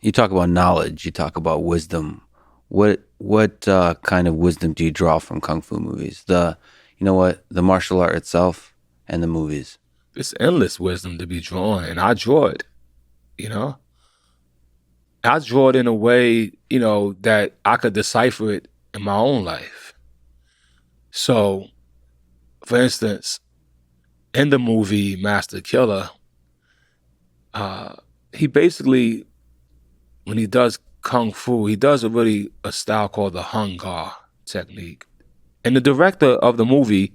you talk about knowledge, you talk about wisdom. What kind of wisdom do you draw from kung fu movies? The martial art itself and the movies. It's endless wisdom to be drawn, and I draw it, you know? I draw it in a way, that I could decipher it in my own life. So, for instance, in the movie Master Killer, he basically, when he does kung fu, he does a style called the Hung Gar technique. And the director of the movie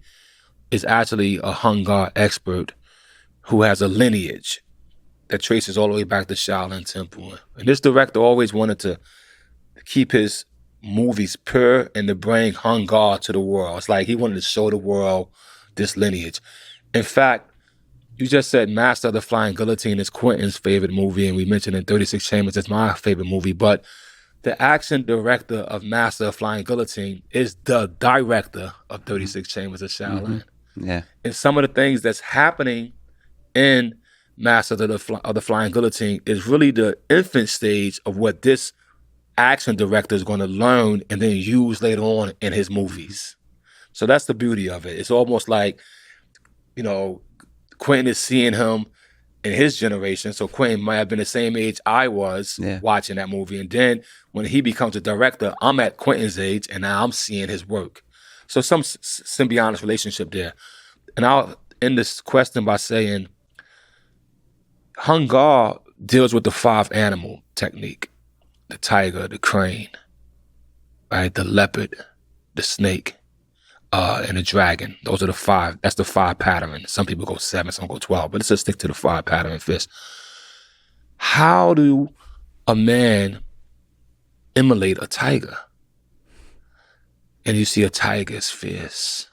is actually a Hung Gar expert who has a lineage that traces all the way back to Shaolin Temple. And this director always wanted to keep his movies pure and to bring Hung Gar to the world. It's like he wanted to show the world this lineage. In fact, you just said Master of the Flying Guillotine is Quentin's favorite movie, and we mentioned in 36 Chambers it's my favorite movie, but the action director of Master of Flying Guillotine is the director of 36 Chambers of Shaolin. Mm-hmm. Yeah. And some of the things that's happening in Master of the Flying Guillotine is really the infant stage of what this action director is going to learn and then use later on in his movies. So that's the beauty of it. It's almost like, Quentin is seeing him in his generation. So Quentin might have been the same age I was watching that movie. And then when he becomes a director, I'm at Quentin's age and now I'm seeing his work. So some symbiotic relationship there. And I'll end this question by saying, Hung Gar deals with the 5 animal technique. The tiger, the crane, right? The leopard, the snake, and the dragon. Those are the 5. That's the 5 pattern. Some people go 7, some go 12, but let's just stick to the 5 pattern fist. How do a man emulate a tiger? And you see a tiger's fierce.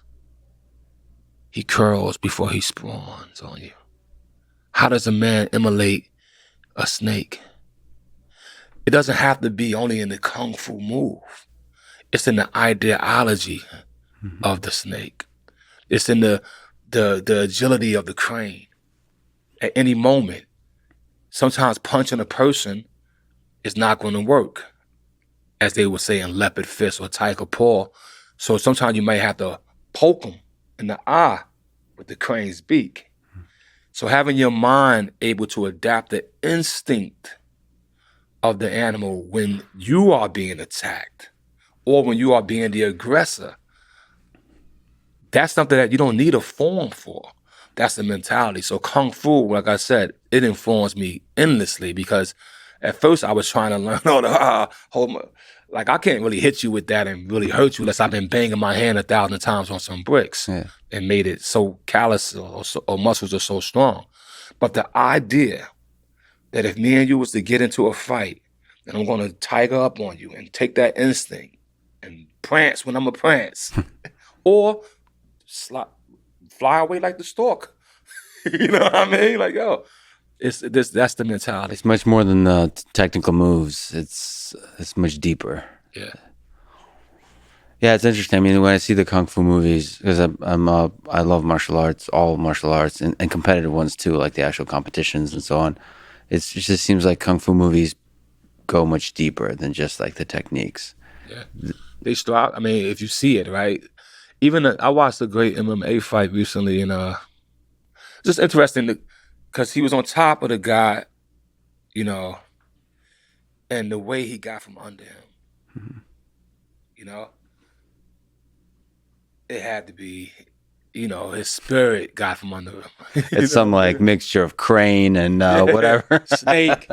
He curls before he spawns on you. How does a man emulate a snake? It doesn't have to be only in the kung fu move. It's in the ideology of the snake. It's in the agility of the crane. At any moment, sometimes punching a person is not going to work, as they would say in leopard fist or tiger paw. So sometimes you might have to poke them in the eye with the crane's beak. So having your mind able to adapt the instinct of the animal when you are being attacked or when you are being the aggressor, that's something that you don't need a form for. That's the mentality. So kung fu, like I said, it informs me endlessly because at first I was trying to learn all the like I can't really hit you with that and really hurt you unless I've been banging my hand 1,000 times on some bricks and made it so callous or muscles are so strong. But the idea that if me and you was to get into a fight and I'm going to tiger up on you and take that instinct and prance when I'm a prance or fly away like the stork. You know what I mean? Like, yo, that's the mentality. It's much more than the technical moves. It's much deeper. Yeah. Yeah, it's interesting. I mean, when I see the kung fu movies, because I love martial arts, all martial arts, and competitive ones too, like the actual competitions and so on. It just seems like kung fu movies go much deeper than just like the techniques. Yeah, they strive. I mean, if you see it, right? Even I watched a great MMA fight recently, and just interesting because he was on top of the guy, and the way he got from under him, it had to be, his spirit got from under him. It's some like mixture of crane and whatever. Snake,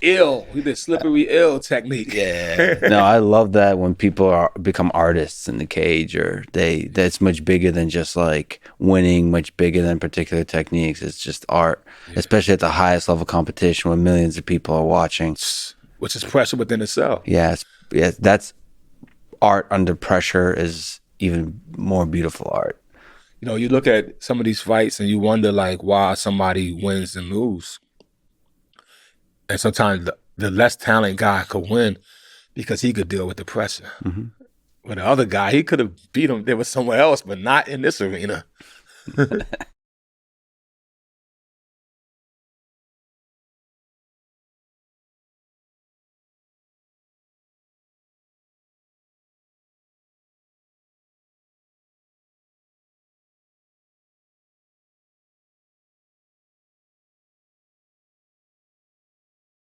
ill. He did slippery ill technique. Yeah. No, I love that when people become artists in the cage, or that's much bigger than just like winning, much bigger than particular techniques. It's just art, especially at the highest level competition when millions of people are watching. Which is pressure within itself. Yes. That's art under pressure is even more beautiful art. You look at some of these fights and you wonder like why somebody wins and lose. And sometimes the less talented guy could win because he could deal with the pressure. Mm-hmm. But the other guy, he could have beat him there was somewhere else, but not in this arena.